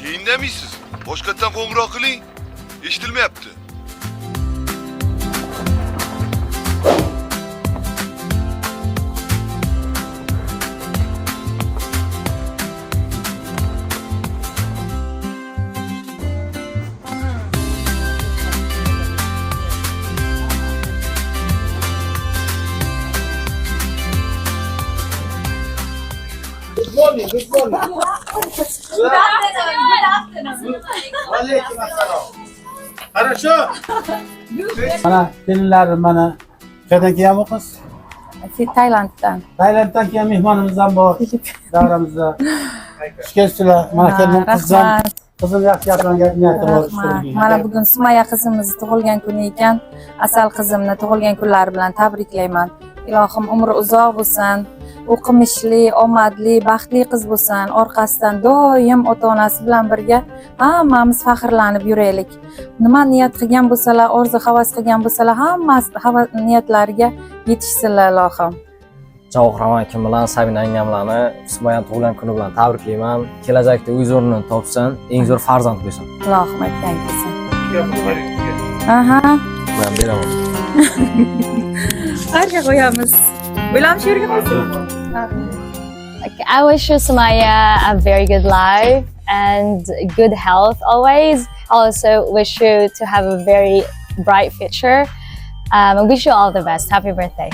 Indamisiz. Boshqatdan qo'ng'iroq qiling. Eshitilmayapti. Good morning. Good afternoon. Alaikum assalom. Хорошо? Mana kelinlar mana qayerdan kelgan qiz? Taylanddan. Taylanddan kelgan mehmonimiz ham bor. Davramizda. Xush kelibsizlar. Mana kelin qizim. Qizim yaxshi gaplarga niyati bor. Mana bugun Sumaya qizimiz tug'ilgan kuni ekan. Asal qizimni tug'ilgan kunlari bilan tabriklayman. Ilohim umri uzoq bo'lsin. O'qimishli, omadli, baxtli qiz bo'lsin. Orqasidan doim ota-onasi bilan birga hammamiz faxrlanib yuraylik. Nima niyat qilgan bo'lsalar, orzu havas qilgan bo'lsalar, hammasi niyatlariga yetishsinlar ilohim. Javohir akaim bilan Sabina angamlarni Sumayani tug'ilgan kuni bilan tabriklayman. Kelajakda o'z o'rnini topsin, eng zo'r farzand bo'lsin. Ilohim aytgan kelsin. Aha. Men beraman. Qarga qo'yamiz. Bo'lam shu yerga qo'ysin. Okay, I wish you, Sumaya, a very good life and good health always. I also wish you to have a very bright future. I wish you all the best. Happy birthday.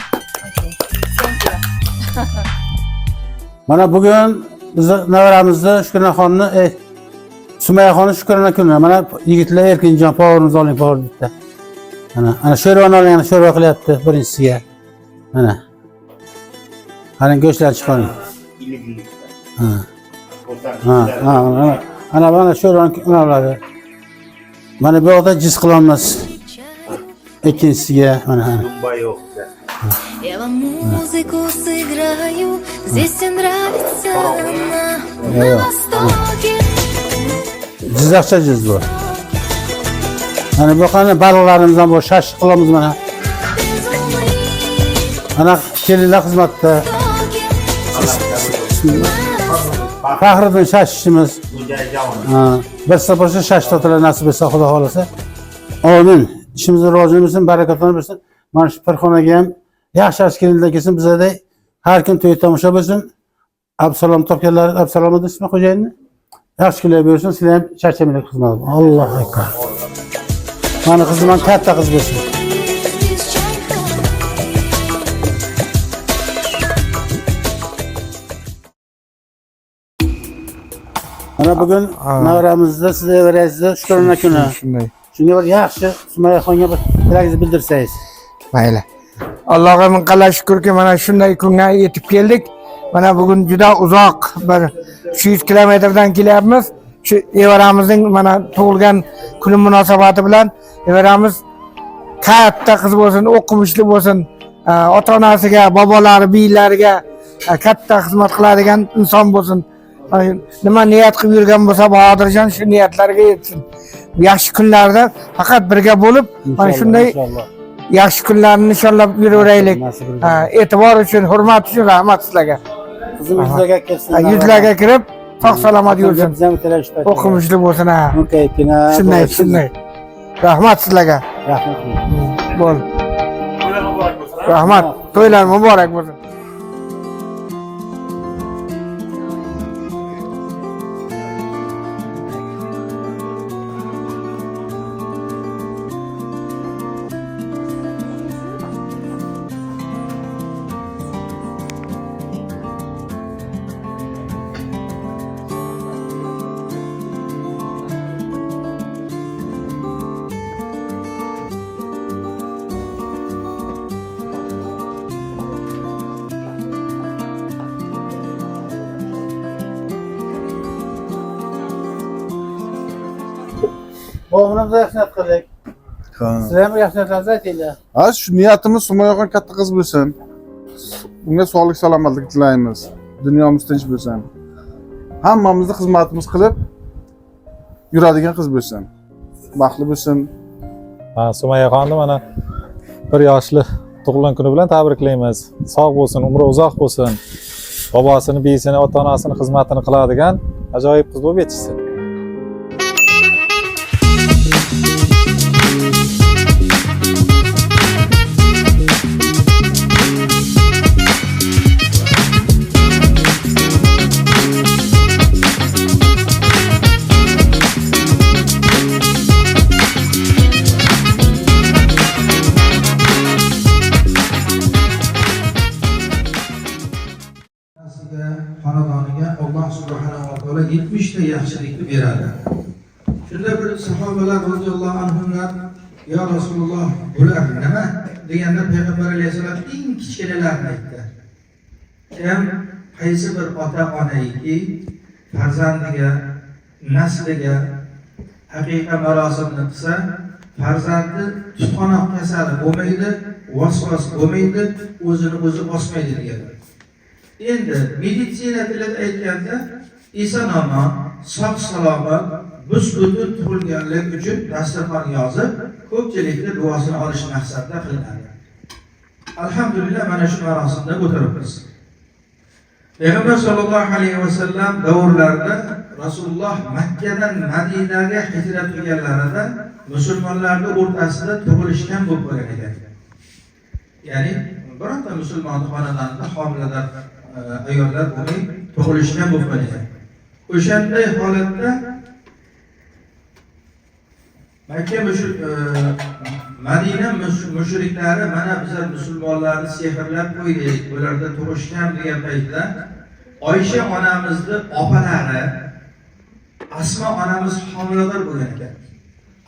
Mana bugun biz nevaramizni Shukranaxonni, Sumayaxonni Shukrana kuni. Mana yigitlar Erkinjon povorimizni oling povor bitta. Ana sho'rvani oling, ana sho'rva qilyapti birinchisiga. Mana. Qarang go'shtlar chiqaring. Ana mana sho'rvani unalarga. Mana bu yoqda jiz qilamiz. Ikkinchisiga mana. Я вам музыку сыграю, здесь все нравится на востоке. Jizzaxcha jiz bu. Mana bu qani baliqlarimiz ham bor, shash qilamiz mana. Ana kelinlar xizmatda. Faxriddin shashishimiz. Bir safarcha shash totilar nasib etsa Xudo xolasa. Amin. İşimizin rivojini bilsin, barakatini bilsin. Mana shu firxonaga ham yaxshi kelinlar kelsin, bizada har kun to'y tomosha bo'lsin. Absalom topganlar, Absalom ismi xo'jayinni. Yaxshi kunlar bo'lsin, sizlar ham charchamanglar xizmat. Allohu akbar. Mana qizim ham katta qiz bo'lsin. Mana bugun navramizda sizlar verasizda Shukrona kuni. Shunday. Shunga bir yaxshi Sumayaxonga bir tilagingizni bildirsangiz. Mayli. Allohga ming qala shukrki, mana shunday kunga yetib keldik. Mana bugun juda uzoq bir 300 kilometrdan kelyapmiz. Shu evaramizning mana tug'ilgan kuni munosabati bilan evaramiz katta qiz bo'lsin, o'qimishli bo'lsin, ota-onasiga, bobolari, biylariga katta xizmat qiladigan inson bo'lsin. Nima niyat qilib yurgan bo'lsa, Bahodirjon shu niyatlarga yetsin. Yaxshi kunlarda faqat birga bo'lib, mana shunday yaxshi kunlarni nishonlab yuraveraylik. E'tibor uchun, hurmat uchun rahmat sizlarga. Qizim yuzlarga kelsin. Yuzlarga kirib, sog' salomat yursin. O'qimishli bo'lsin ha. Shunday. Rahmat sizlarga. Rahmat. Bo'l. Rahmat. To'ylar muborak bo'lsin. Oğlumuza yaxshilik qildik. Sizlar ham yaxshiliklarni aytinglar. Ha, shu niyatimiz Sumayaxon katta qiz bo'lsin. Unga sog'lik, salomatlik tilaymiz. Dunyomiz tinch bo'lsin. Hammamizni xizmatimiz qilib yuradigan qiz bo'lsin. Baxtli bo'lsin. Sumayaxonni mana 1 yoshli tug'ilgan kuni bilan tabriklaymiz. Sog' bo'lsin, umri uzoq bo'lsin. Bobosini, biyisini, ota-onasini xizmatini qiladigan ajoyib qiz bo'lib yetishsin. beradi. Shunda bir sahobalar roziyallohu anhular "Ya Rasululloh, bular nima?" deganda payg'ambar alayhisalom eng kichkinalarni aytdi. Kim qaysi bir ota-onaki farzandiga, nasliga haqiqa marosimni qilsa, farzandi tutqanoq kasali bo'lmaydi, vasvas bo'lmaydi, o'zini o'zi osmaydi deganlar. Endi meditsina tilida aytganda eson-omon, sog'-salomat, bus-butun tug'ilganlik uchun dasturxon yozib, ko'pchilikni duosini olish maqsadida qilinadi. Alhamdulillah mana shu marosimda o'tiribmiz. Payg'ambar sollallohu alayhi vasallam davrlarida Rasululloh Makkadan Madinaga hijrat qilganlarida musulmonlarning o'rtasida tug'ilishgan bo'lib qolgan ekan. Ya'ni bironta musulmon xonadonida homilador ayollar bo'lmay tug'ilishgan bo'lib qolgan. O'shanday holatda Makka Madina mushriklari mana bizlar musulmonlarni sehrlab qo'ydik, bularda tug'ishgan degan paytda Oysha onamizni opalari Asma onamiz homilador bo'lgan ekan.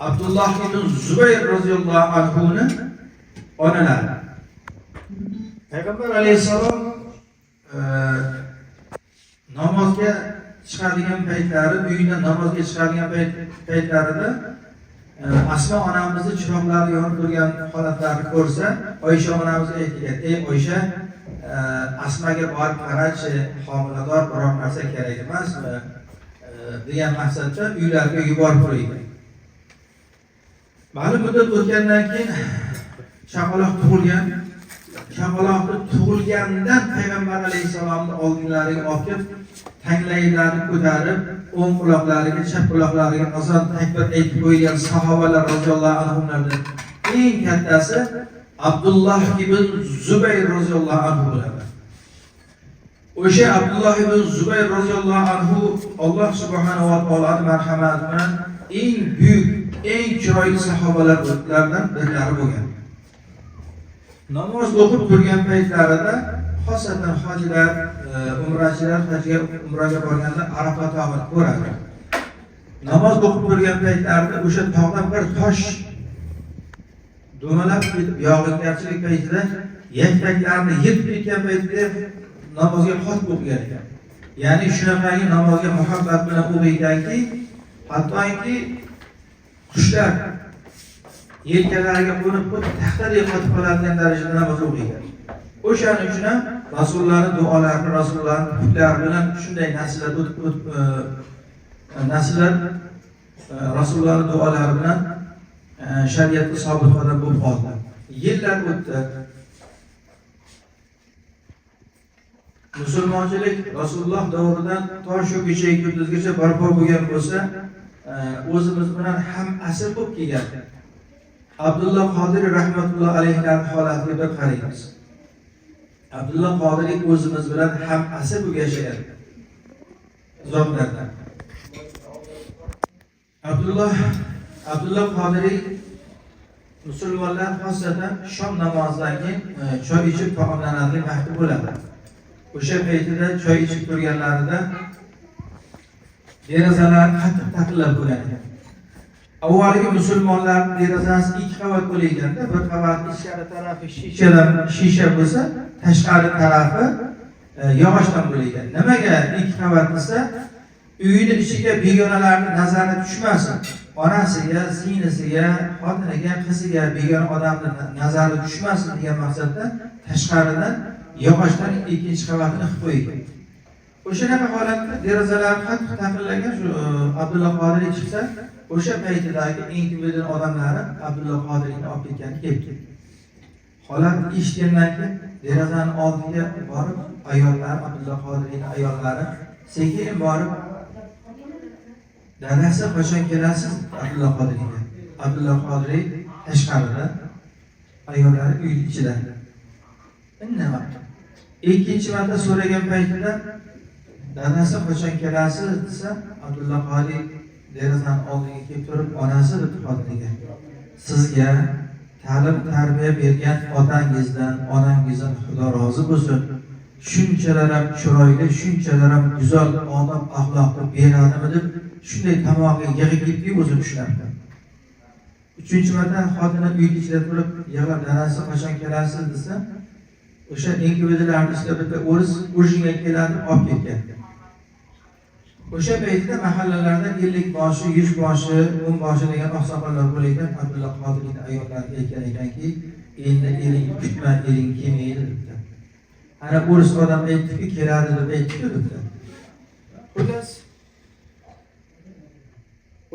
Abdulloh ibn Zubayr roziyallohu anhuni onalari. Payg'ambar alayhisalom namozga chiqadigan paytlari, uyida namozga chiqadigan paytlarida Asma onamizni chiroqlari yonib turgan holatlarni ko'rsa, Oysha onamiz aytgan, "Ey Oysha, Asmaga borib qarachi, homilador biror narsa kerak emasmi?" degan maqsadda uylariga yuborib qo'ygan. Ma'lum muddat o'tgandan keyin chaqaloq tug'ilgan. Chaqaloqni tug'ilgandan payg'ambar alayhisalomni oldinlariga olib, tanglaylarini ko'tarib, o'ng quloqlariga, chap quloqlariga azon takbir aytib qo'ygan sahobalar roziyallohu anhulardan eng kattasi Abdulloh ibn Zubayr roziyallohu anhu bo'ladi. O'sha Abdulloh ibn Zubayr roziyallohu anhu Alloh subhanahu va taoloning marhamati bilan eng buyuk, eng chiroyli sahobalardan birlari bo'lgan. Namoz o'qib turgan paytlarida, xosatan hojilar, umrachilar umraga borganda Arafat tog'ini ko'radi. Namoz o'qib turgan paytlarida o'sha tog'dan bir tosh do'malab ketib, yog'ingarchilik paytida yaktaklarni yetib ketgan paytda namozga qotib o'qigan ekan. Ya'ni shunaqangi namozga muhabbat bilan o'qiydiganki, hattoki qushlar yelkalariga qo'nib, taxtadek qotib qoladigan darajada namoz o'qiydi. O'shaning uchun ham Rasulullohning duolarini, Rasulullohning huquqlari bilan shunday nasllar Rasulullohning duolari bilan shariatda sobit qadam bo'lib qoldi. Yillar o'tdi. Musulmonchilik Rasululloh davridan to shu kechagi kunduzgacha barpo bo'lgan bo'lsa, o'zimiz bilan ham asr bo'lib kelgan. Abdulloh Qodiriy rahmatulloh alayhining holatiga bir qaraymiz. Abdulloh Qodiriy o'zimiz bilan ham asr bo'lib yashagan zotlardan. Abdulloh Qodiriy musulmonlar xosatan shom namozidan keyin choy ichib taomlanadigan vaqti bo'ladi. O'sha paytida choy ichib turganlarida derazalar qattiq taqillab bo'lgan ekan. Avvalgi musulmonlar derazasi ikki qavat bo'lganda, bir qavat ichkari tarafi shisha bo'lsa, tashqari tarafi yog'ochdan bo'lgan. Nimaga ikki qavat desa, uyini ichiga begonalarning nazari tushmasin. Onasiga, singlisiga, xotiniga, qiziga begona odamning nazari tushmasin degan maqsadda tashqaridan yog'ochdan ikkinchi qavatini qilib qo'ygan. O'shanaqa holatda derazalar qattiq taqillagan shu Abdulloh Qodiriy chiqsa, o'sha paytidagi eng ko'p odamlari Abdulloh Qodiriyni olib ketgani keldi. Holat eshitgandan keyin derazani oldiga borib, ayollar, Abdulloh Qodiriyning ayollari sekin borib, "Dadasi qachon kelasiz?" Abdulloh Qodiriyga. Abdulloh Qodiriy tashqarida, ayollari uy ichida. Indamadi. Ikkinchi marta so'ragan paytida "Dadasi qachon kelasiz?" desa, Abdulloh Qodiriy derazani oldiga kelib turib, onasi deb Qodiriga, "Sizga ta'lim tarbiya bergan otangizdan, onangizdan Xudo rozi bo'lsin. Shunchalar ham chiroyli, shunchalar ham go'zal odob axloqni beradimi?" deb shunday tomog'i yig'i ketdi o'zim tushunardim. Uchinchi marta xotini uyda ichida turib yig'lab, "Danasi qachon kelasiz?" desa, o'sha NKVDlarning ichida bitta o'ris o'shinga keladi, olib ketgan. O'sha paytda mahallalarda 50 boshi, 100 boshi, 10 boshi degan oqsoqollar bo'layotgan Abdulla Qodiriyning ayollariga aytgan ekanki, "Endi ering kutma, ering kelmaydi" debdi. Ana o'ris odam aytdiki, keladi deb aytdi debdi. Xullas,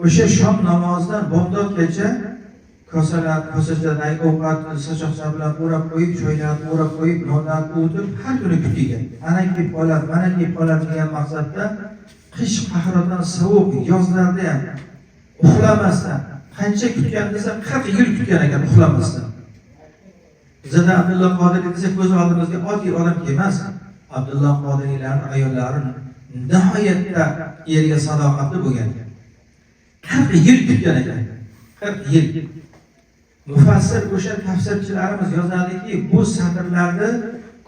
o'sha shom namozidan bomdodgacha kosalar, kosachadan ovqat, sochoqcha bilan o'rab qo'yib, choylarni o'rab qo'yib, nonlarni o'tib, har kuni kutgan. Ana kelib qoladi, mana kelib qoladi degan maqsadda qish qahraton sovuq yozlarda ham uxlamasdan qancha kutgan desa 40 yil kutgan ekan uxlamasdan. Bizda Abdulla Qodiriy desa ko'z oldimizga oddiy odam kelmas. Abdulla Qodiriylarning ayollari nihoyatda erga sadoqatli bo'lgan. 40 yil kutgan ekan. 40 yil. Mufassir o'sha tafsirchilarimiz yozadiki, bu satrlarni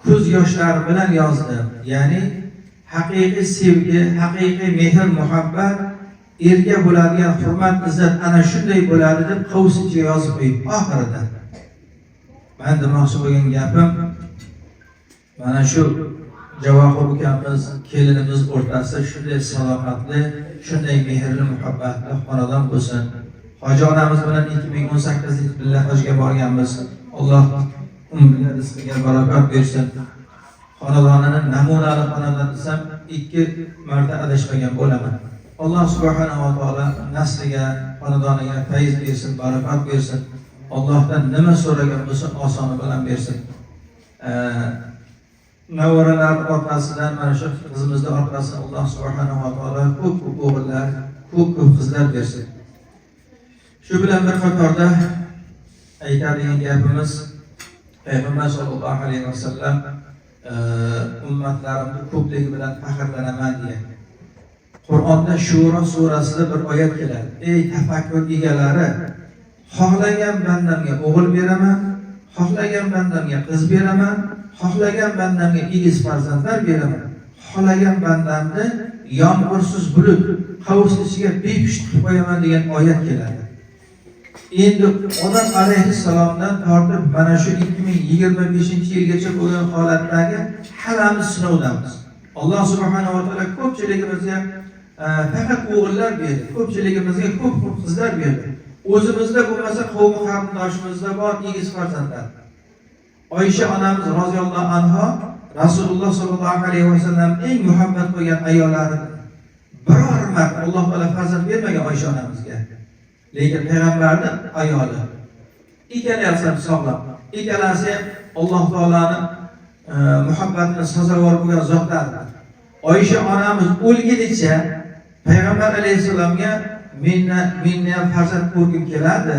ko'z yoshlari bilan yozdi. Ya'ni haqiqiy sevgi, haqiqiy mehr, muhabbat, erga bo'ladigan hurmat, izzat ana shunday bo'ladi deb qavsiga yozib qo'yib oxirida. Men demoqchi bo'lgan gapim mana shu Javohir ukamiz, kelinimiz o'rtasida shunday sadoqatli, shunday mehrli, muhabbatli xonadon bo'lsin. Hoji onamiz bilan 2018-yilda hajga borganmiz. Alloh umriga, rizqiga barokat bersin. Xonadonini namunali xonadon desam 2 marta adashmagan bo'laman. Alloh subhanahu va taolo nasliga, xonadoniga fayz bersin, barokat bersin. Allohdan nima so'ragan bo'lsa osoni bilan bersin. Navaralar orqasidan mana shu qizimizning orqasidan Alloh subhanahu va taolo ko'p o'g'illar, ko'p qizlar bersin. Shu bilan bir qatorda aytadigan gapimiz Payg'ambar sollallohu alayhi vasallam ummatlarimni ko'pligi bilan faxrlanaman degan. Qur'onda Shura surasida bir oyat keladi. Ey tafakkur egalari, xohlagan bandamga o'g'il beraman, xohlagan bandamga qiz beraman, xohlagan bandamga egiz farzandlar beraman, xohlagan bandamni yomg'irsiz bulut qavs ichiga bepush qilib qo'yaman degan oyat keladi. Endi Odam alayhissalomdan tortib mana shu 2025-yilgacha bo'lgan holatdagi hammamiz sinovdamiz. Alloh subhanahu va taolo ko'pchiligimizga faqat o'g'illar berdi, ko'pchiligimizga ko'p qizlar berdi. O'zimizda bo'lmasa qavm qarindoshimizda bor egiz farzandlar. Oysha onamiz roziyallohu anha Rasululloh sollallohu alayhi vasallam eng muhabbat qilgan ayollari. Biror marta Alloh taolo farzand bermagan Oysha onamizga. Lekin payg'ambarning ayoli. Ikkalasi ham sog'lom. Ikkalasi ham Alloh taolaning muhabbatini sazovor bo'lgan zotlar. Oysha onamiz o'lgunicha payg'ambar alayhisalomga menni ham farzand ko'rgim keladi,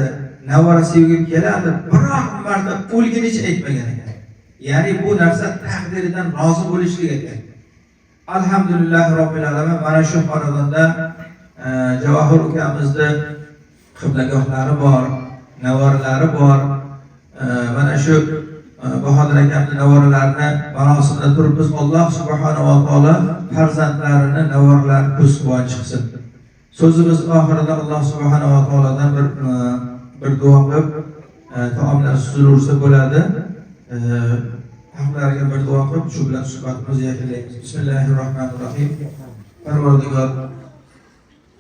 navara sevgim keladi, biror marta o'lgunicha aytmagan ekan. Ya'ni bu narsa taqdiridan rozi bo'lishlik ekan. Alhamdulillah robbil alamin mana shu xonadonda Javohir ukamizni qiblagohlari bor, navoralari bor. Mana shu Bahodir akamning navoralarini marosimda turib biz Alloh subhanahu va taolo farzandlarini, navoralarini ko'z quvonch qilsin. So'zimiz oxirida Alloh subhanahu va taolodan bir duo qilib taomlar suzilursa bo'ladi. Haqlariga bir duo qilib shu bilan suhbatimizni yakunlaymiz. Bismillahirrohmanirrohim. Parvardigor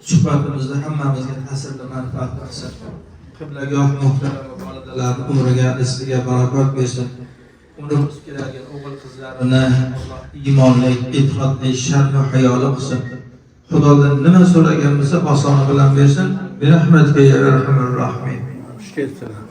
suhbatimizda hammamizga ta'sirli manfaat qilsin. Qiblagoh muhtaram validalarni umriga, rizqiga barokat bersin. Umrimiz keladigan o'g'il qizlarini Alloh iymonli, e'tiqodli, sharm hayoli qilsin. Xudodan nima so'ragan bo'lsa osoni bilan bersin. Bi rahmatika ya arhamar rohimin. Xush kelibsizlar.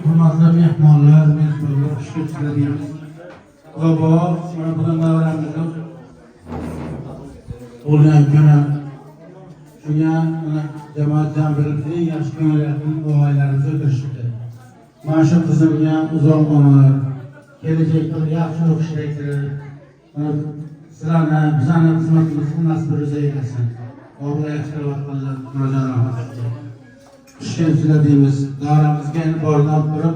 hurmatli mehmonlar, mezbonlar, xush kelibsizlar deymiz. Baba, mana bugun davramizning tug'ilgan kuni Shunga mana jamoat jam bo'lib eng yaxshi ko'ngillilarning o'g'aylarimiz o'tirishibdi. Mana shu qizimga uzoq umr, kelajakda yaxshi o'qishga kirib, sizlarni, bizlarni xizmatimizni nasib ro'za eylesin. Alloh yaxshi qilib qilib, murojaat rahmat. Xushkelibsizlar deymiz. Davramizga bordan turib,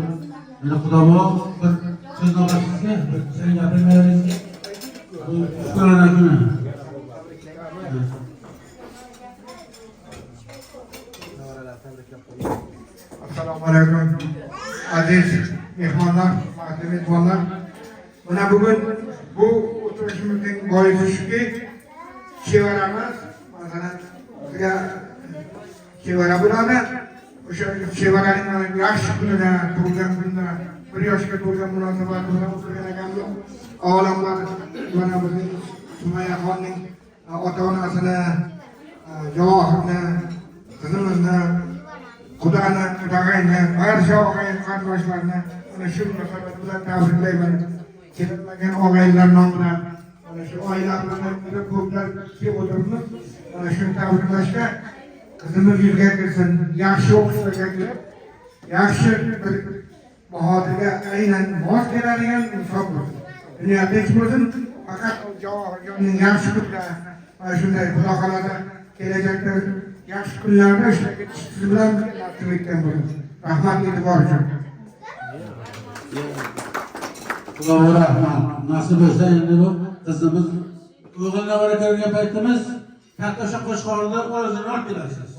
mana Xudomo bir so'z navbatingizga, bir so'z gapirmayingizga. Bu ko'rona kuni. Assalomu alaykum. Aziz mehmonlar, aziz mehmonlar. Mana bugun bu o'tirishimizning boisi shuki, chevaramiz, masalan, sizga chevara bo'ladi. O'sha chevaraning yaxshi kunida, tug'ilgan kunida, 1 yoshga to'lgan munosabati bilan o'tirgan ekanmiz. Olamlar mana bizning Sumayaxonning ota-onasini, Javohirni, qizimizni, Xudoni, Xudog'ayni, barcha og'ayin qarindoshlarni mana shu munosabat bilan tabriklayman. Kelinmagan og'ayinlar nomidan mana shu oilalarni juda ko'plar kelib o'tiribmiz. Mana shuni tabriklashga qizimiz yurga kirsin, yaxshi o'qishlarga kirib, yaxshi bir bahodirga aynan mos keladigan inson bo'lsin. Dunyoda hech bo'lsin, faqat Javohirjonning yaxshi kunida mana shunday Xudo xolada kelajakda yaxshi kunlarda ishlaga siz bilan nasib etgan bo'lsin. Rahmat e'tibor uchun. Xudoga rahmat. Nasib bo'lsa endi bu qizimiz o'g'ilga barakalgan paytimiz katta o'sha qo'shqorda o'zini olib kelasiz.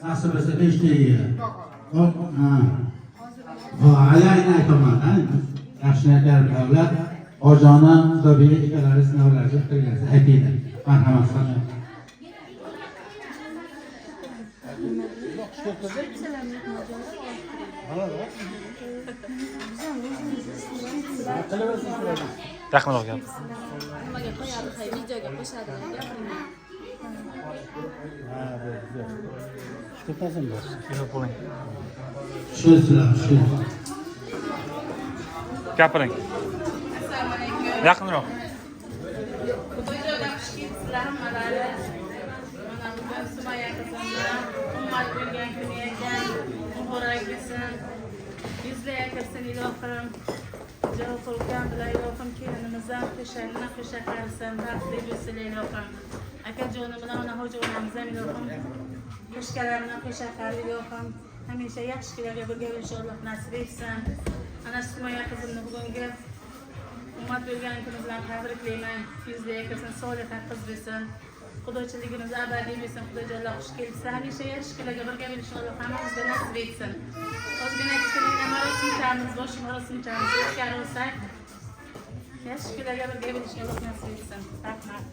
Nasib bo'lsa 5 taga. Ha, ayni aytaman, yaxshi aytar davlat Ojona Xudobiy ekalari sinovlarga o'tkazgansiz aytaydi. Marhamat qilib. Yaqinroq gap. Nimaga qo'yadi, videoga qo'shadi, gapiring. Gapiring. Yaqinroq. Javohirjon bilan ilohim kelinimizdan qo'shag'ini qo'shaqarsin, baxtli bo'lsin ilohim. Akajonim bilan onaxo'ja onamiz ham ilohim qo'shqalarini qo'shaqar ilohim. Hamisha yaxshi kunlarga birga inshaalloh nasib etsin. Ana Sumoya qizimni bugungi ummat bo'lgan kuni bilan tabriklayman. Yuzda kirsin, soliha qiz bo'lsin. Xudochiligimiz abadiy bo'lsin. Xudojonlar xush kelsa, hamisha yaxshi kunlarga birga inshaalloh hammamizga nasib etsin. Ozgina kichkina marosimchamiz, bosh marosimchamiz o'tkazib olsak, yaxshi kunlarga birga inshaalloh nasib etsin. Rahmat.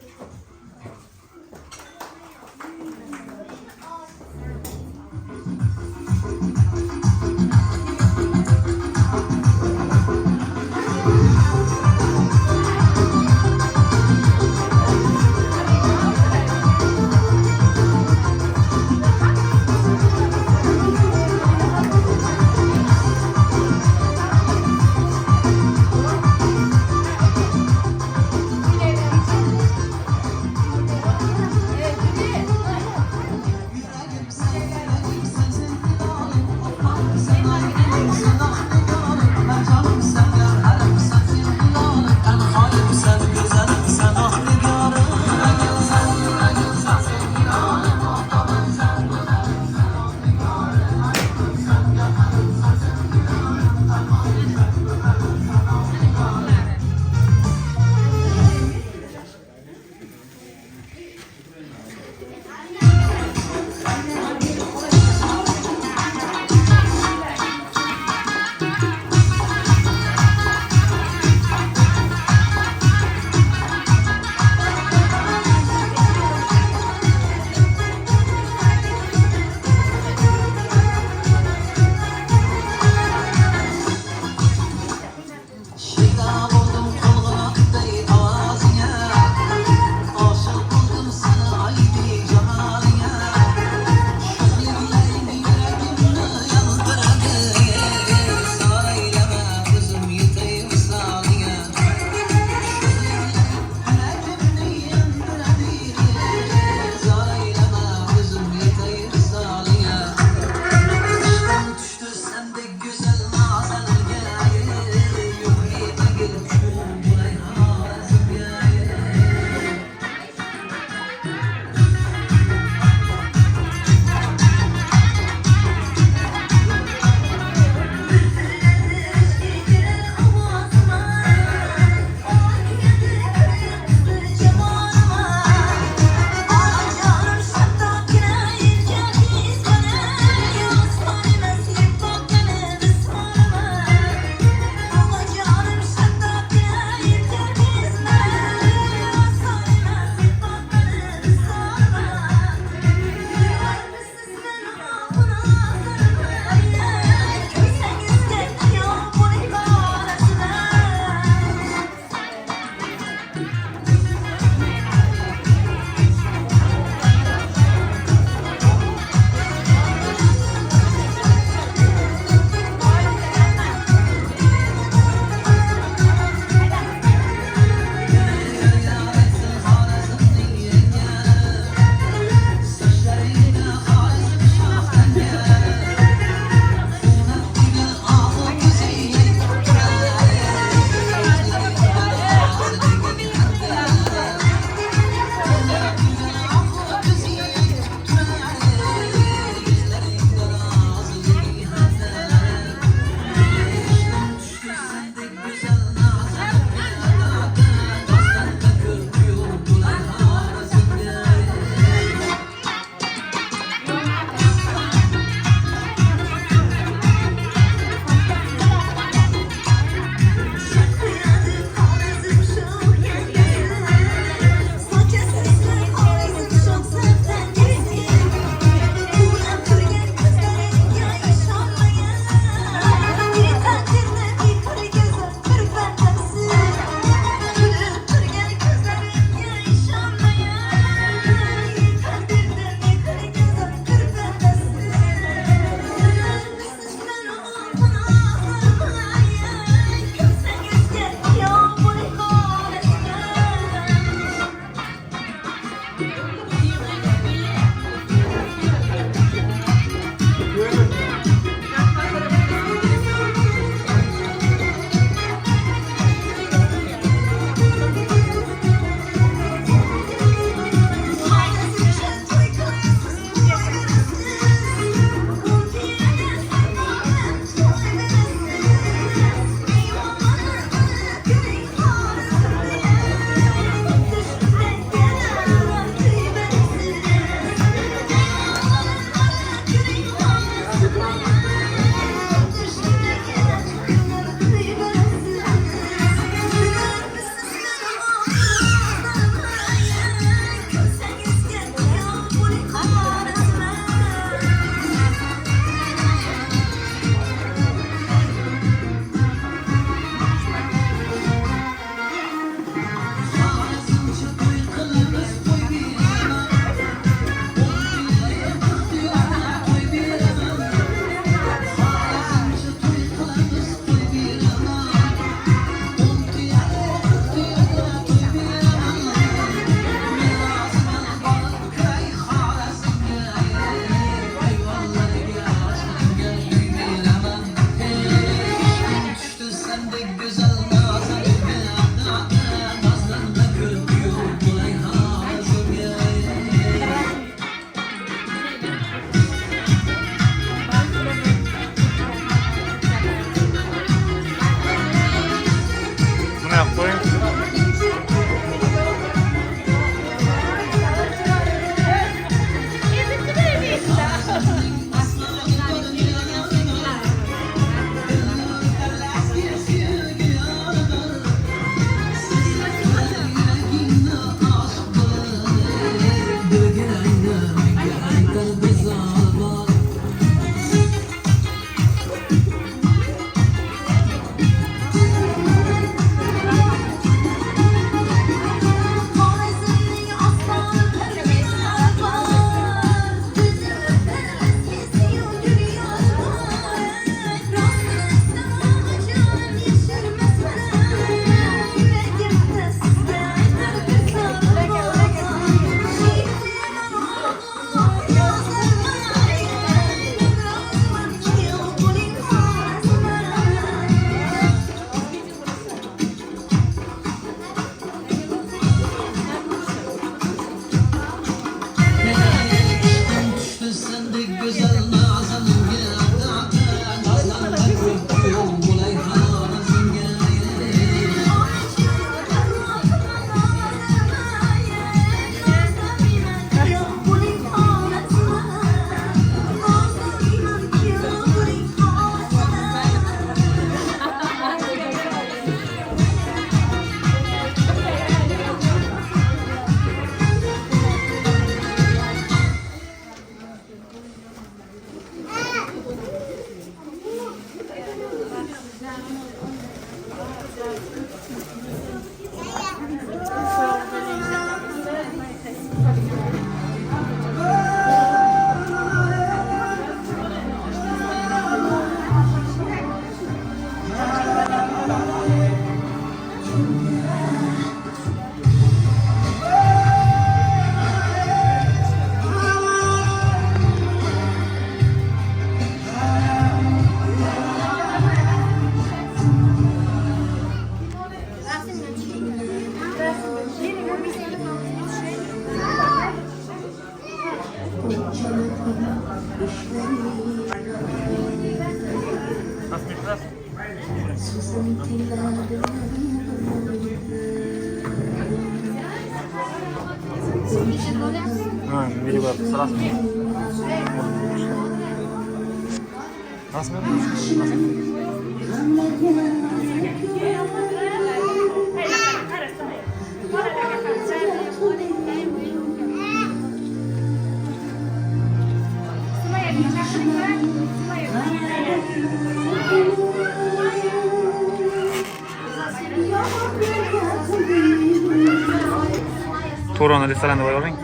Turon restoranda bo'ling.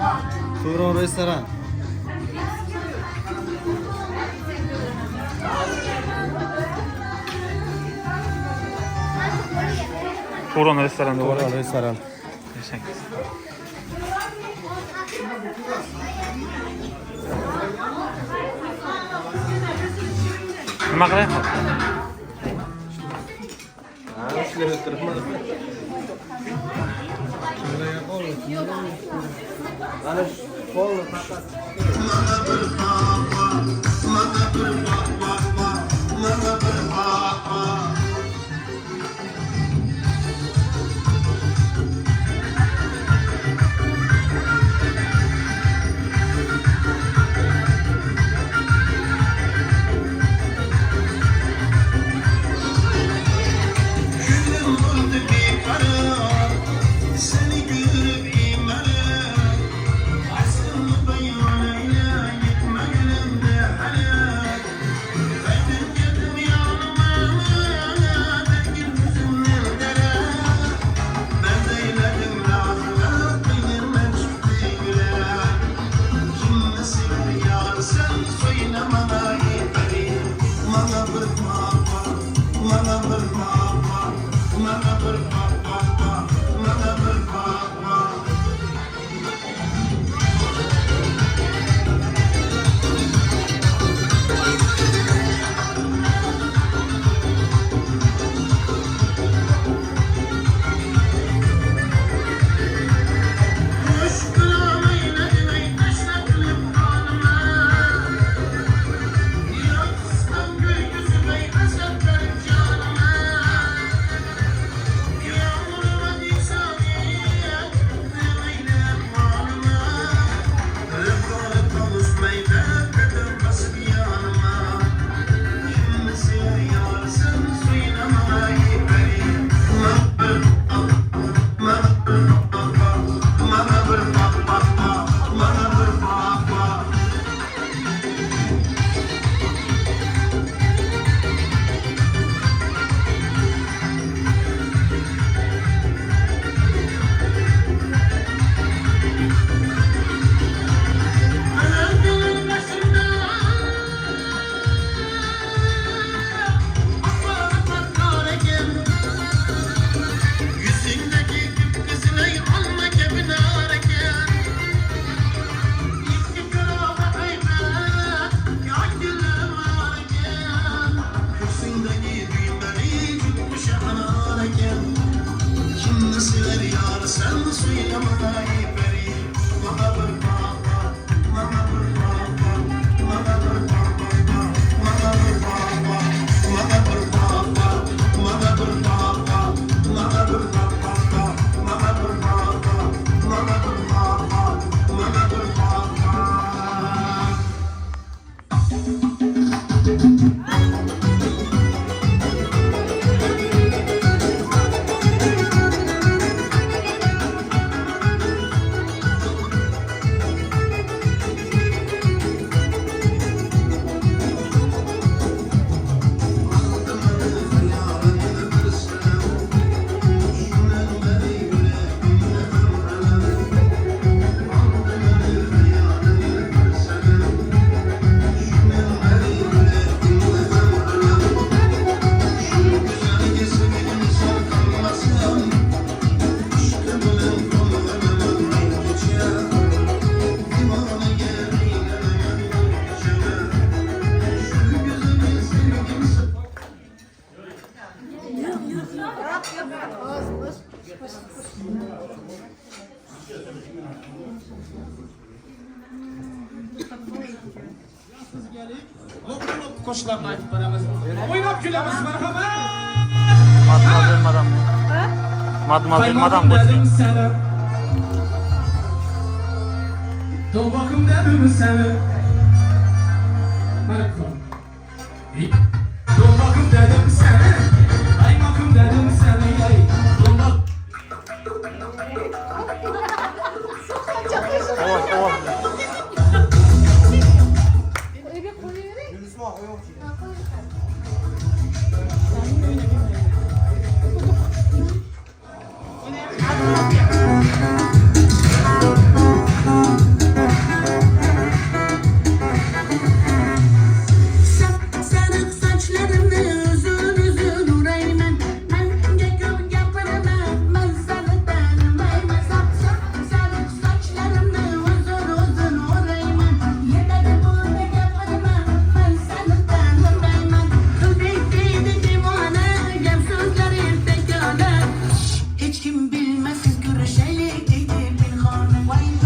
Turon restoran. Turon restoranda bo'ling. Turon restoran. Teşekkür. Nima qilyapsiz? Ishlab o'tiribman. Ana polni faqat Qo'shiqlarni aytib beramiz. O'ynab kulamiz, marhamat. Mademoiselle madam. Doğmakum dedim seni. Doğmakum dedim seni. Aymakum dedim seni. Doğmak. Sarık saçlarımı uzun uzun urayman. Ben göküm yaparım ben sarıktan bayma. Sarık saçlarımı uzun uzun urayman. Yeter bunu yaparım ben sarıktan bayman. Ödeydi divana gel sözlerim pekala. Hiç kim bilmez siz görüşeli dedi bir hanım bayman.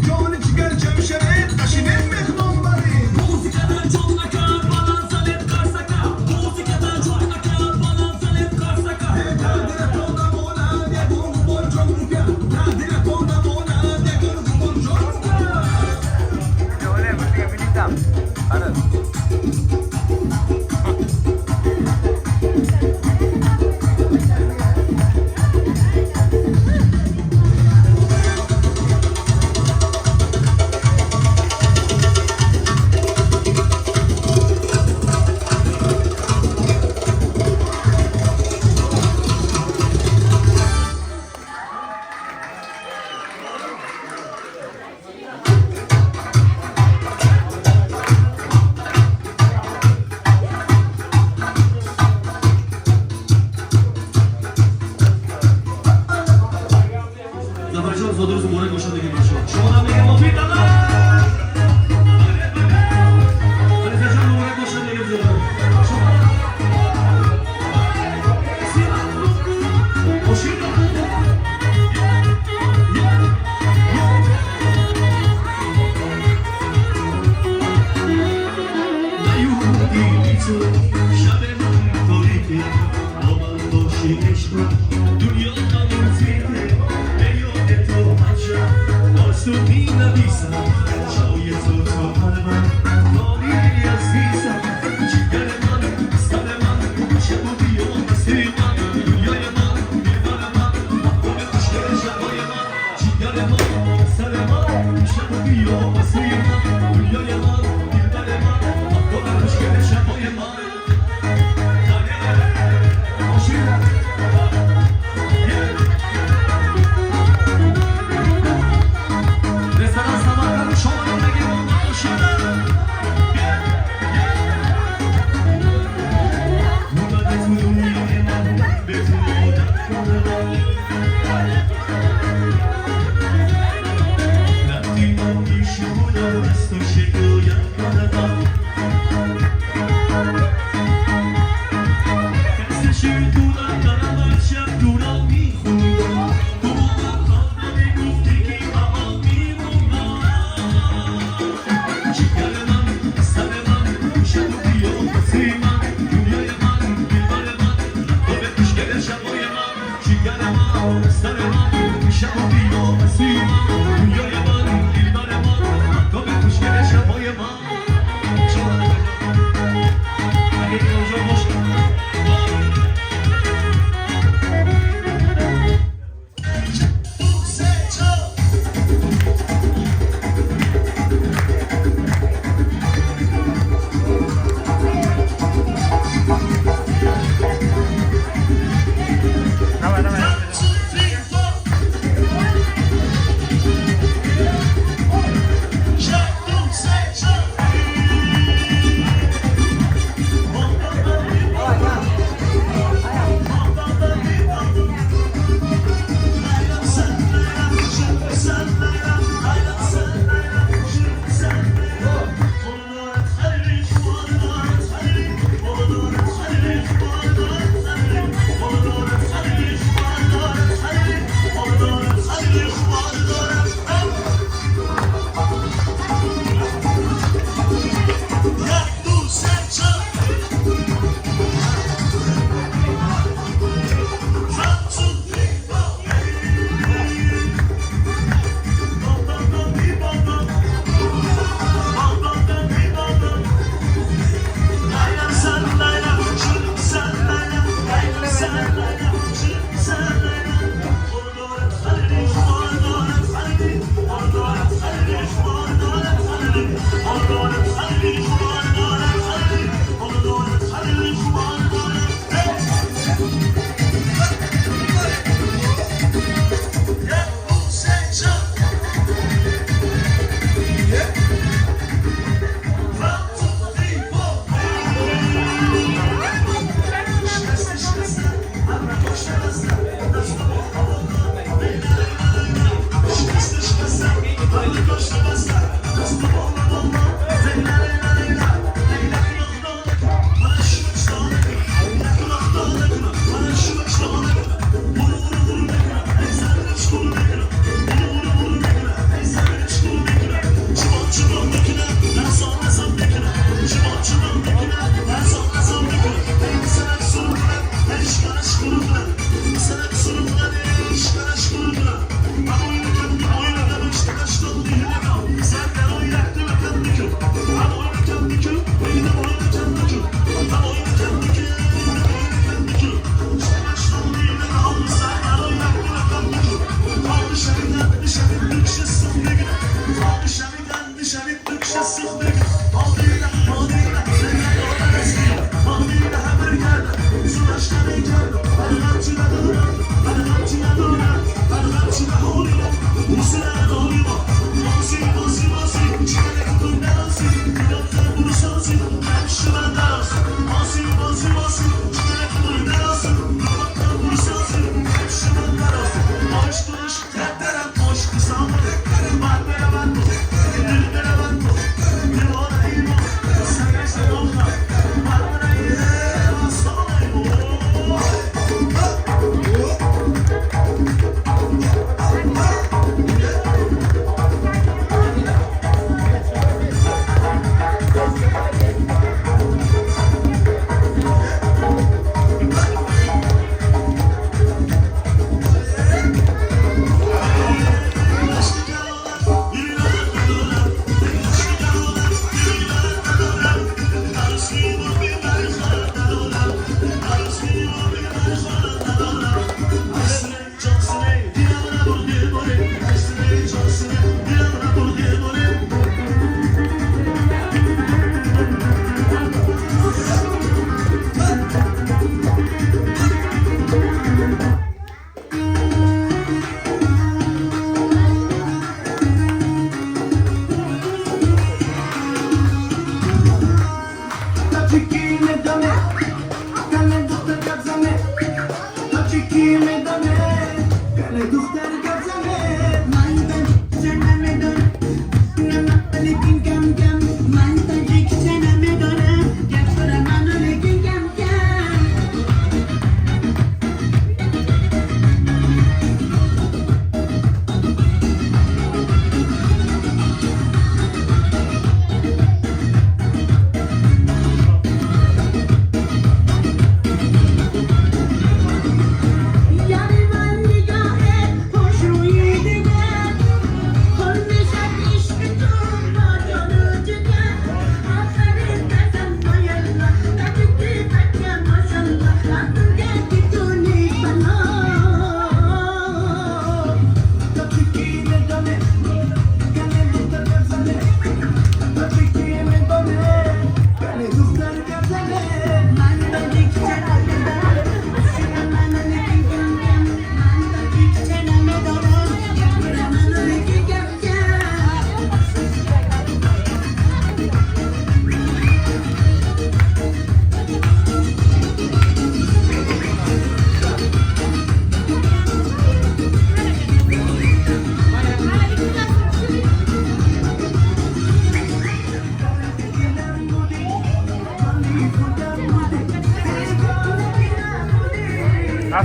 Johnny,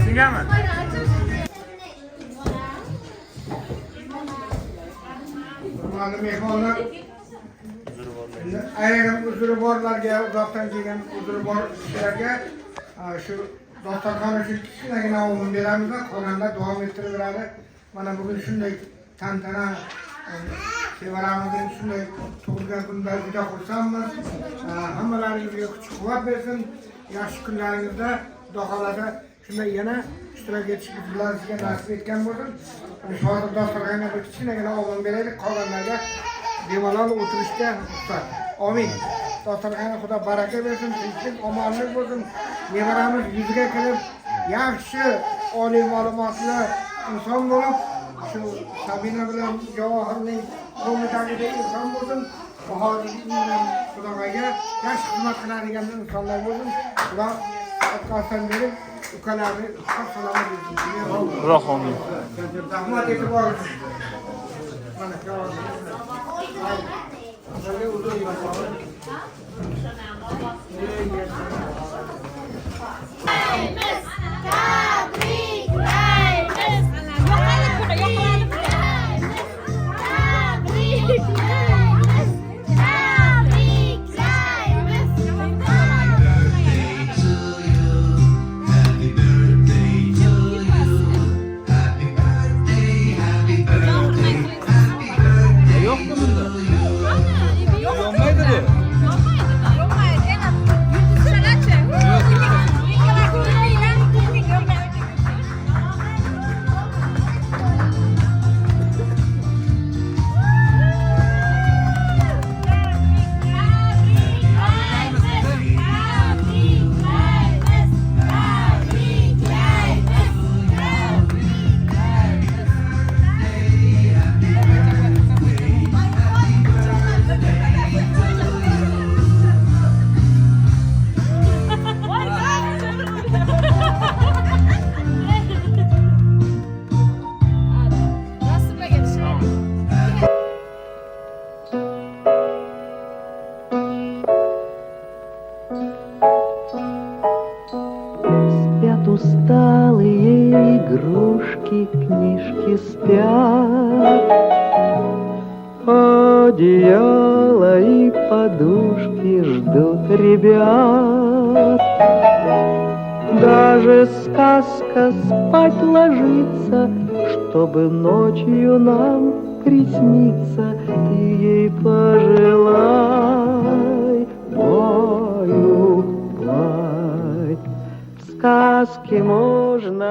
Nigami? Hurmatli mehmonlar, ayrim uzri borlarga, uzoqdan kelgan uzri bor kishilarga shu dasturxon uchun kichkinagina ovun beramiz, qolganlar davom ettiraveradi. Mana bugun shunday tantana Sevaramizning shunday tug'ilgan kunida juda xursandmiz. Hammalaringizga kuch-quvvat bersin. Yaxshi kunlaringizda Xudo xolasa shunday yana ishtirok etishingizni nasib etgan bo'lsin. Hozir dasturxonga bir kichkinagina ovun beraylik, qolganlarga bemalol o'tirishga ruxsat. Amin. Dasturxonga Xudo baraka bersin, tinchlik, omonlik bo'lsin. Nevaramiz yuziga kirib, yaxshi oliy ma'lumotli inson bo'lib, shu Sabina bilan Javohirning qo'mitagida inson bo'lsin. Xudoga yaxshi xizmat qiladigan insonlar bo'lsin. Xudo qasam berib, ukalarni salomat bersin. Alloh amin. Rahmat etib olsin. Mana усталые игрушки, книжки спят, одеяло и подушки ждут ребят. Даже сказка спать ложится, чтобы ночью нам присниться. Ты ей пожелай, баю, бай. Сказки можно